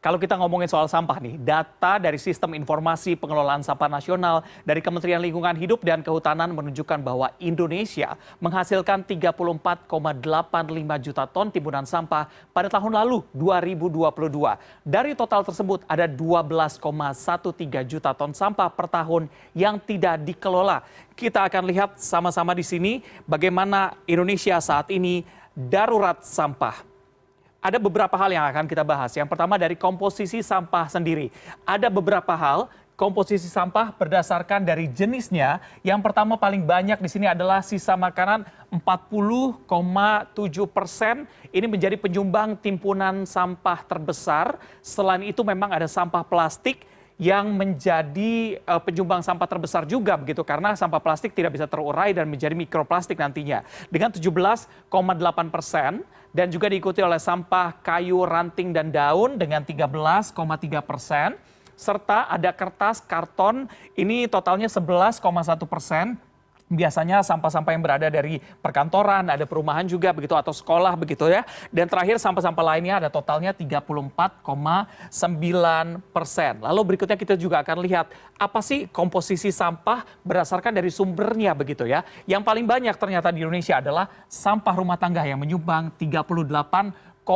Kalau kita ngomongin soal sampah nih, data dari Sistem Informasi Pengelolaan Sampah Nasional dari Kementerian Lingkungan Hidup dan Kehutanan menunjukkan bahwa Indonesia menghasilkan 34,85 juta ton timbunan sampah pada tahun lalu 2022. Dari total tersebut ada 12,13 juta ton sampah per tahun yang tidak dikelola. Kita akan lihat sama-sama di sini bagaimana Indonesia saat ini darurat sampah. Ada beberapa hal yang akan kita bahas. Yang pertama dari komposisi sampah sendiri. Ada beberapa hal komposisi sampah berdasarkan dari jenisnya. Yang pertama paling banyak di sini adalah sisa makanan 40,7%. Ini menjadi penyumbang timbunan sampah terbesar. Selain itu memang ada sampah plastik yang menjadi penyumbang sampah terbesar juga begitu karena sampah plastik tidak bisa terurai dan menjadi mikroplastik nantinya dengan 17,8% dan juga diikuti oleh sampah kayu, ranting dan daun dengan 13,3% serta ada kertas, karton ini totalnya 11,1%. Biasanya sampah-sampah yang berada dari perkantoran, ada perumahan juga begitu atau sekolah begitu ya. Dan terakhir sampah-sampah lainnya ada totalnya 34,9%. Lalu berikutnya kita juga akan lihat apa sih komposisi sampah berdasarkan dari sumbernya begitu ya. Yang paling banyak ternyata di Indonesia adalah sampah rumah tangga yang menyumbang 38,2%.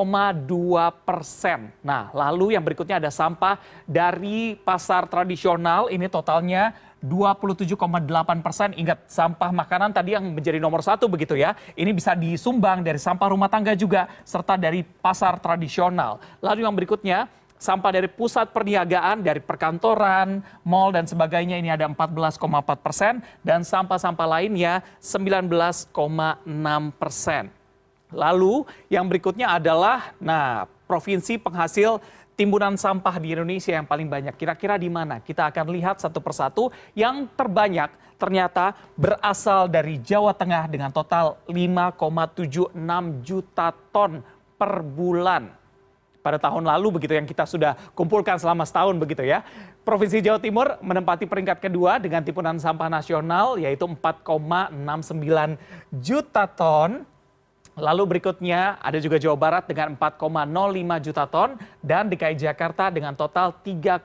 Nah, lalu yang berikutnya ada sampah dari pasar tradisional, ini totalnya 27,8%. Ingat, sampah makanan tadi yang menjadi nomor satu begitu ya. Ini bisa disumbang dari sampah rumah tangga juga, serta dari pasar tradisional. Lalu yang berikutnya, sampah dari pusat perniagaan, dari perkantoran, mal dan sebagainya ini ada 14,4%. Dan sampah-sampah lainnya 19,6%. Lalu yang berikutnya adalah, provinsi penghasil timbunan sampah di Indonesia yang paling banyak. Kira-kira di mana? Kita akan lihat satu persatu. Yang terbanyak ternyata berasal dari Jawa Tengah dengan total 5,76 juta ton per bulan. Pada tahun lalu begitu yang kita sudah kumpulkan selama setahun begitu ya. Provinsi Jawa Timur menempati peringkat kedua dengan timbunan sampah nasional yaitu 4,69 juta ton. Lalu berikutnya ada juga Jawa Barat dengan 4,05 juta ton dan DKI Jakarta dengan total 3,11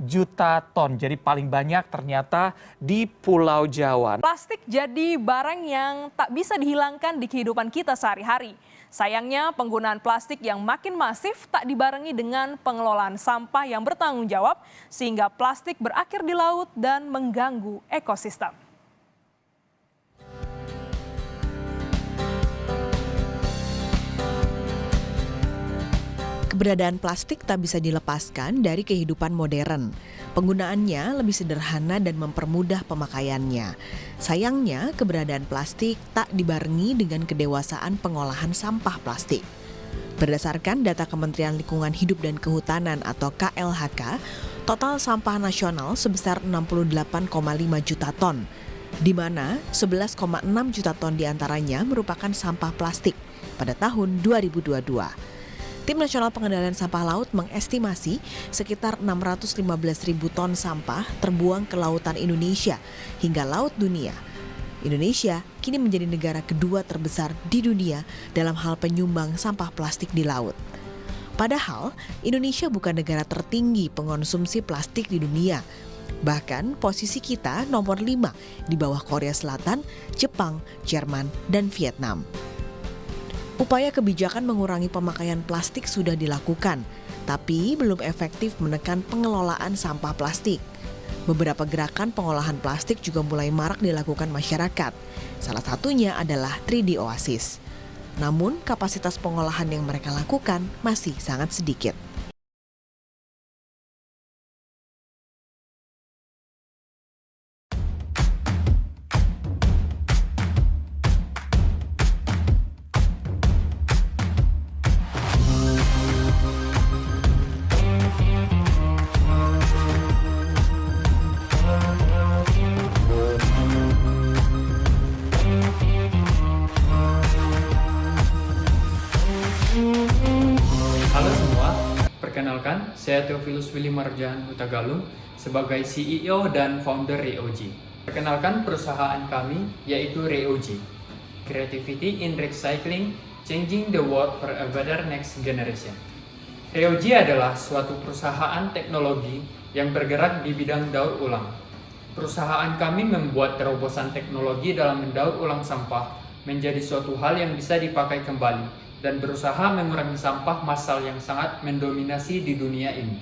juta ton. Jadi paling banyak ternyata di Pulau Jawa. Plastik jadi barang yang tak bisa dihilangkan di kehidupan kita sehari-hari. Sayangnya penggunaan plastik yang makin masif tak dibarengi dengan pengelolaan sampah yang bertanggung jawab sehingga plastik berakhir di laut dan mengganggu ekosistem. Keberadaan plastik tak bisa dilepaskan dari kehidupan modern. Penggunaannya lebih sederhana dan mempermudah pemakaiannya. Sayangnya, keberadaan plastik tak dibarengi dengan kedewasaan pengolahan sampah plastik. Berdasarkan data Kementerian Lingkungan Hidup dan Kehutanan atau KLHK, total sampah nasional sebesar 68,5 juta ton, di mana 11,6 juta ton diantaranya merupakan sampah plastik pada tahun 2022. Tim Nasional Pengendalian Sampah Laut mengestimasi sekitar 615.000 ton sampah terbuang ke lautan Indonesia hingga laut dunia. Indonesia kini menjadi negara kedua terbesar di dunia dalam hal penyumbang sampah plastik di laut. Padahal Indonesia bukan negara tertinggi pengonsumsi plastik di dunia. Bahkan posisi kita nomor 5 di bawah Korea Selatan, Jepang, Jerman, dan Vietnam. Upaya kebijakan mengurangi pemakaian plastik sudah dilakukan, tapi belum efektif menekan pengelolaan sampah plastik. Beberapa gerakan pengolahan plastik juga mulai marak dilakukan masyarakat. Salah satunya adalah 3D Oasis. Namun, kapasitas pengolahan yang mereka lakukan masih sangat sedikit. Perkenalkan, saya Theophilus Willy Marjan Hutagalung sebagai CEO dan founder REOG. Perkenalkan perusahaan kami yaitu REOG, Creativity in Recycling, Changing the World for a Better Next Generation. RIOG adalah suatu perusahaan teknologi yang bergerak di bidang daur ulang. Perusahaan kami membuat terobosan teknologi dalam mendaur ulang sampah menjadi suatu hal yang bisa dipakai kembali dan berusaha mengurangi sampah massal yang sangat mendominasi di dunia ini.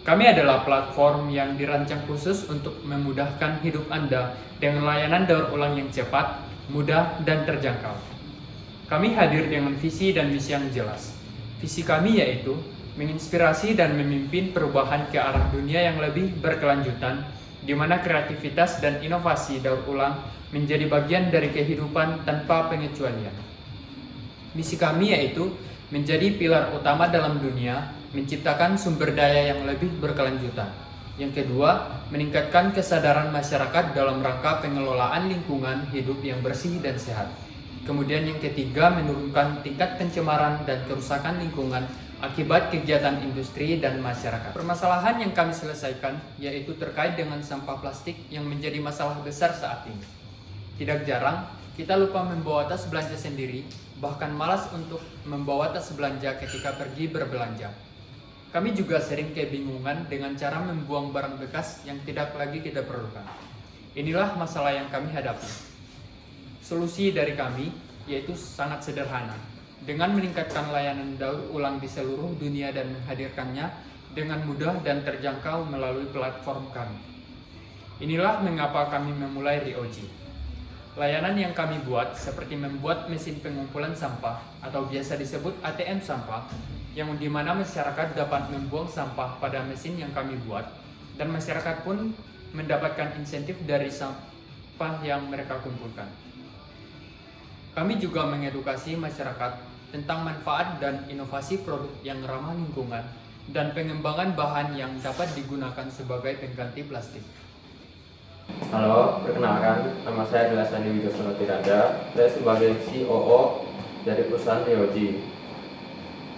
Kami adalah platform yang dirancang khusus untuk memudahkan hidup Anda dengan layanan daur ulang yang cepat, mudah, dan terjangkau. Kami hadir dengan visi dan misi yang jelas. Visi kami yaitu menginspirasi dan memimpin perubahan ke arah dunia yang lebih berkelanjutan, di mana kreativitas dan inovasi daur ulang menjadi bagian dari kehidupan tanpa pengecualian. Misi kami yaitu menjadi pilar utama dalam dunia, menciptakan sumber daya yang lebih berkelanjutan. Yang kedua, meningkatkan kesadaran masyarakat dalam rangka pengelolaan lingkungan hidup yang bersih dan sehat. Kemudian yang ketiga, menurunkan tingkat pencemaran dan kerusakan lingkungan akibat kegiatan industri dan masyarakat. Permasalahan yang kami selesaikan yaitu terkait dengan sampah plastik yang menjadi masalah besar saat ini. Tidak jarang, kita lupa membawa tas belanja sendiri, bahkan malas untuk membawa tas belanja ketika pergi berbelanja. Kami juga sering kebingungan dengan cara membuang barang bekas yang tidak lagi kita perlukan. Inilah masalah yang kami hadapi. Solusi dari kami yaitu sangat sederhana, dengan meningkatkan layanan daur ulang di seluruh dunia dan menghadirkannya dengan mudah dan terjangkau melalui platform kami. Inilah mengapa kami memulai RIOG. Layanan yang kami buat seperti membuat mesin pengumpulan sampah atau biasa disebut ATM sampah, yang dimana masyarakat dapat membuang sampah pada mesin yang kami buat, dan masyarakat pun mendapatkan insentif dari sampah yang mereka kumpulkan. Kami juga mengedukasi masyarakat tentang manfaat dan inovasi produk yang ramah lingkungan dan pengembangan bahan yang dapat digunakan sebagai pengganti plastik. Halo, perkenalkan, nama saya adalah Sandi Widosono Tiranda. Saya sebagai COO dari perusahaan RIOG.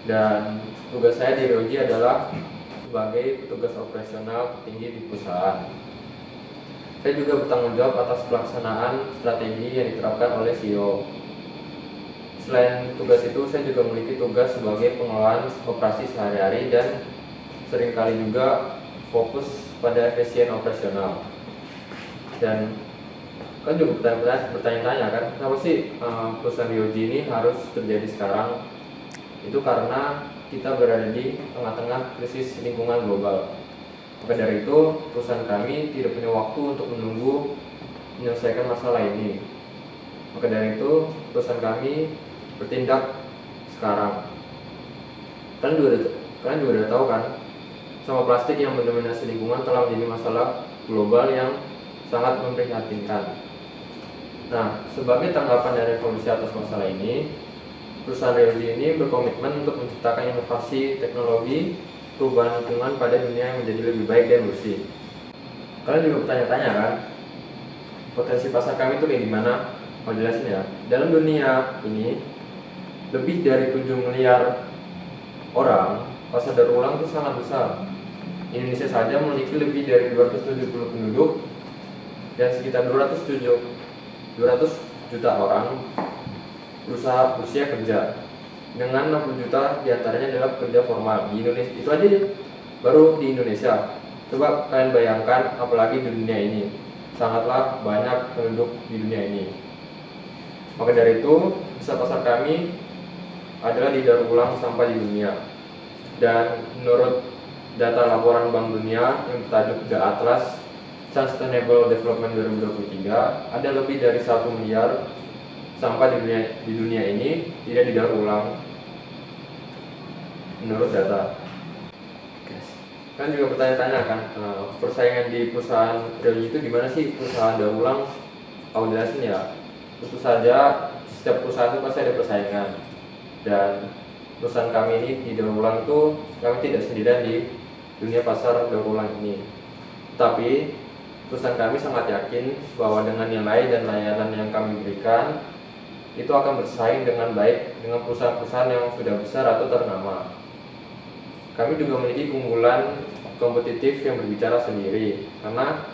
Dan tugas saya di RIOG adalah sebagai petugas operasional tertinggi di perusahaan. Saya juga bertanggung jawab atas pelaksanaan strategi yang diterapkan oleh CEO. Selain tugas itu, saya juga memiliki tugas sebagai pengelolaan operasi sehari-hari dan seringkali juga fokus pada efisien operasional. Dan kan juga bertanya-tanya kan, kenapa sih perusahaan RIOG ini harus terjadi sekarang? Itu karena kita berada di tengah-tengah krisis lingkungan global. Maka dari itu, perusahaan kami tidak punya waktu untuk menunggu menyelesaikan masalah ini. Maka dari itu, perusahaan kami bertindak sekarang. Kalian juga udah tahu kan, sampah plastik yang mendominasi lingkungan telah menjadi masalah global yang sangat memprihatinkan. Nah, sebagai tanggapan dari revolusi atas masalah ini, perusahaan RIOG ini berkomitmen untuk menciptakan inovasi teknologi perubahan lingkungan pada dunia yang menjadi lebih baik dan bersih. Kalian juga bertanya-tanya kan, potensi pasar kami itu kayak gimana? Mau jelasin ya. Dalam dunia ini, lebih dari 7 miliar orang, pasar daur ulang itu sangat besar. Indonesia saja memiliki lebih dari 270 penduduk dan sekitar 200 juta orang berusia kerja, dengan 60 juta diantaranya adalah pekerja formal di Indonesia. Itu aja ya, baru di Indonesia. Coba kalian bayangkan, apalagi di dunia ini, sangatlah banyak penduduk di dunia ini. Maka dari itu, besar pasar kami adalah di daur ulang sampah di dunia. Dan menurut data laporan Bank Dunia yang bertajuk The Atlas Sustainable Development 2023, ada lebih dari 1 miliar sampah di dunia ini tidak didaur ulang menurut data. Kan juga bertanya-tanya kan, persaingan di perusahaan RIOG itu gimana sih? Perusahaan daur ulang, aku jelasin ya. Tentu saja setiap perusahaan itu pasti ada persaingan, dan perusahaan kami ini di daur ulang itu kami tidak sendirian di dunia pasar daur ulang ini. Tapi perusahaan kami sangat yakin bahwa dengan nilai dan layanan yang kami berikan itu akan bersaing dengan baik dengan perusahaan-perusahaan yang sudah besar atau ternama. Kami juga memiliki keunggulan kompetitif yang berbicara sendiri, karena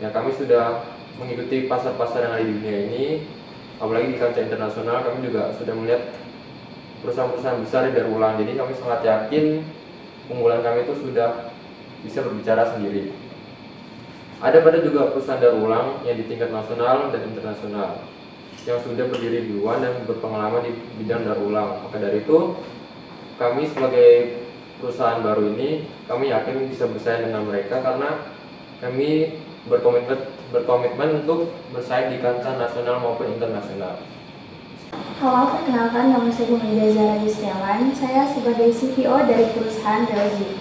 ya kami sudah mengikuti pasar-pasar yang ada di dunia ini. Apalagi di kancah internasional, kami juga sudah melihat perusahaan-perusahaan besar di daur ulang. Jadi kami sangat yakin keunggulan kami itu sudah bisa berbicara sendiri. Ada pada juga perusahaan daur ulang yang di tingkat nasional dan internasional yang sudah berdiri duluan dan berpengalaman di bidang daur ulang. Maka dari itu, kami sebagai perusahaan baru ini, kami yakin bisa bersaing dengan mereka karena kami berkomitmen untuk bersaing di kancah nasional maupun internasional. Halo, perkenalkan nama saya Bumeida Zahra Yustiawan. Saya sebagai CPO dari perusahaan Relgi.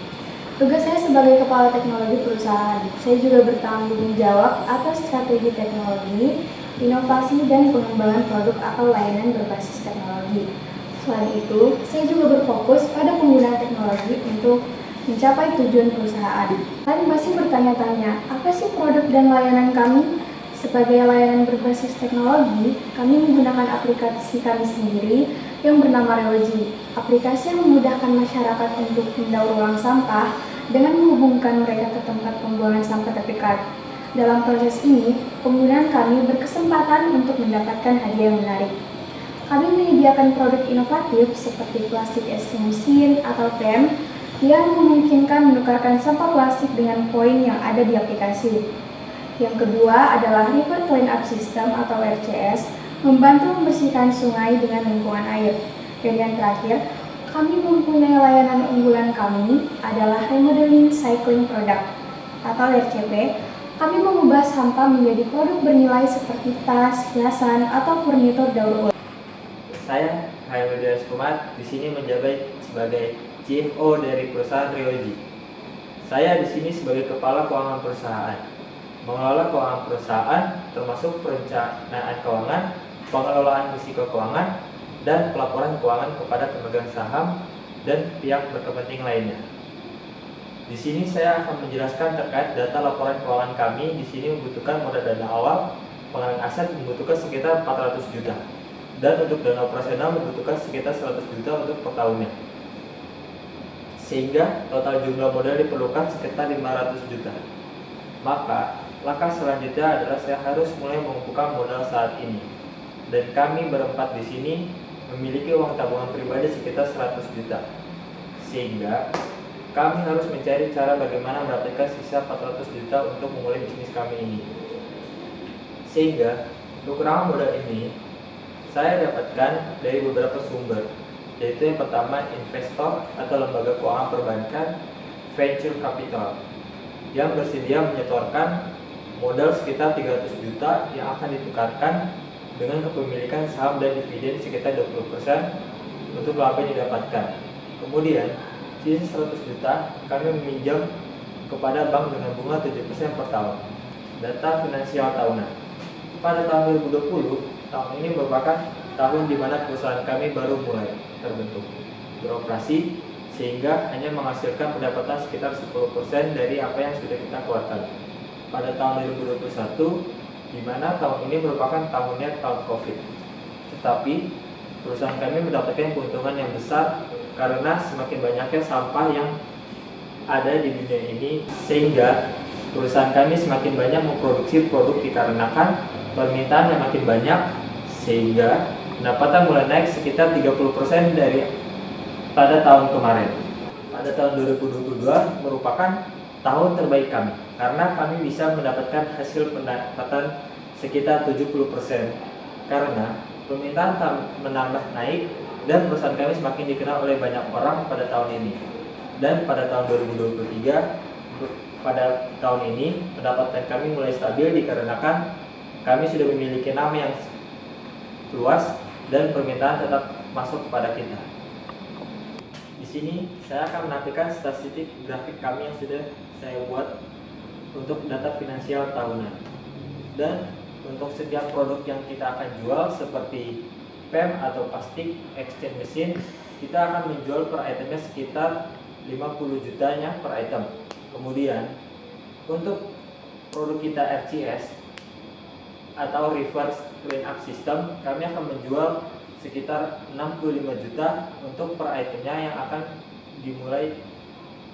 Tugas saya sebagai kepala teknologi perusahaan. Saya juga bertanggung jawab atas strategi teknologi, inovasi, dan pengembangan produk atau layanan berbasis teknologi. Selain itu, saya juga berfokus pada penggunaan teknologi untuk mencapai tujuan perusahaan. Kalian pasti bertanya-tanya, apa sih produk dan layanan kami? Sebagai layanan berbasis teknologi, kami menggunakan aplikasi kami sendiri yang bernama Relgi. Aplikasi yang memudahkan masyarakat untuk mendaur ulang sampah dengan menghubungkan mereka ke tempat pembuangan sampah terdekat. Dalam proses ini, penggunaan kami berkesempatan untuk mendapatkan hadiah yang menarik. Kami menyediakan produk inovatif seperti plastik es krim mesin atau PEM yang memungkinkan menukarkan sampah plastik dengan poin yang ada di aplikasi. Yang kedua adalah River Cleanup System atau RCS, membantu membersihkan sungai dengan lingkungan air. Dan yang terakhir, kami mempunyai layanan unggulan kami adalah Remodeling Cycling Product atau RCP. Kami mengubah sampah menjadi produk bernilai seperti tas, hiasan, atau furnitur daur ulang. Saya Hairudin Kumat di sini menjabat sebagai CFO dari perusahaan Relgi. Saya di sini sebagai kepala keuangan perusahaan. Mengelola keuangan perusahaan termasuk perencanaan keuangan, pengelolaan risiko keuangan, dan pelaporan keuangan kepada pemegang saham dan pihak berkepentingan lainnya. Di sini saya akan menjelaskan terkait data laporan keuangan kami. Di sini membutuhkan modal dana awal, pengenalan aset membutuhkan sekitar 400 juta, dan untuk dana operasional membutuhkan sekitar 100 juta untuk per tahunnya. Sehingga total jumlah modal diperlukan sekitar 500 juta. Maka langkah selanjutnya adalah saya harus mulai mengumpulkan modal saat ini. Dan kami berempat di sini memiliki uang tabungan pribadi sekitar 100 juta. Sehingga kami harus mencari cara bagaimana mendapatkan sisa 400 juta untuk memulai bisnis kami ini. Sehingga kekurangan modal ini saya dapatkan dari beberapa sumber, yaitu yang pertama investor atau lembaga keuangan perbankan venture capital yang bersedia menyetorkan modal sekitar 300 juta yang akan ditukarkan dengan kepemilikan saham dan dividen sekitar 20% untuk laba yang didapatkan. Kemudian, sisa 100 juta kami meminjam kepada bank dengan bunga 7% per tahun. Data finansial tahunan. Pada tahun 2020, tahun ini merupakan tahun di mana perusahaan kami baru mulai terbentuk beroperasi, sehingga hanya menghasilkan pendapatan sekitar 10% dari apa yang sudah kita keluarkan. Pada tahun 2021, di mana tahun ini merupakan tahunnya tahun COVID. Tetapi perusahaan kami mendapatkan keuntungan yang besar karena semakin banyaknya sampah yang ada di dunia ini, sehingga perusahaan kami semakin banyak memproduksi produk dikarenakan permintaan yang makin banyak, sehingga pendapatan mulai naik sekitar 30% dari pada tahun kemarin. Pada tahun 2022 merupakan tahun terbaik kami karena kami bisa mendapatkan hasil pendapatan sekitar 70% karena permintaan menambah naik dan perusahaan kami semakin dikenal oleh banyak orang pada tahun ini. Dan pada tahun 2023, pada tahun ini pendapatan kami mulai stabil dikarenakan kami sudah memiliki nama yang luas dan permintaan tetap masuk kepada kita. Di sini saya akan menampilkan statistik grafik kami yang sudah saya buat untuk data finansial tahunan. Dan untuk setiap produk yang kita akan jual seperti PEM atau plastik exchange mesin, kita akan menjual per itemnya sekitar 50 jutanya per item. Kemudian untuk produk kita RCS atau reverse cleanup system, kami akan menjual sekitar 65 juta untuk per itemnya yang akan dimulai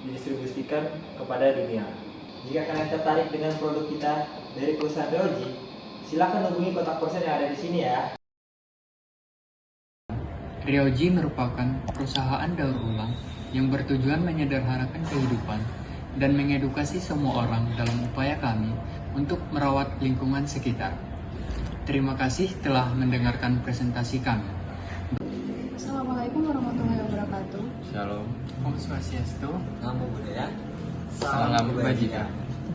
didistribusikan kepada dunia. Jika kalian tertarik dengan produk kita dari perusahaan Relgi, silakan hubungi kontak person yang ada di sini ya. Ryoji merupakan perusahaan daur ulang yang bertujuan menyederhanakan kehidupan dan mengedukasi semua orang dalam upaya kami untuk merawat lingkungan sekitar. Terima kasih telah mendengarkan presentasi kami. Assalamualaikum warahmatullahi wabarakatuh. Shalom. Om Swastiastu. Namo Buddhaya. Salam kebajikan.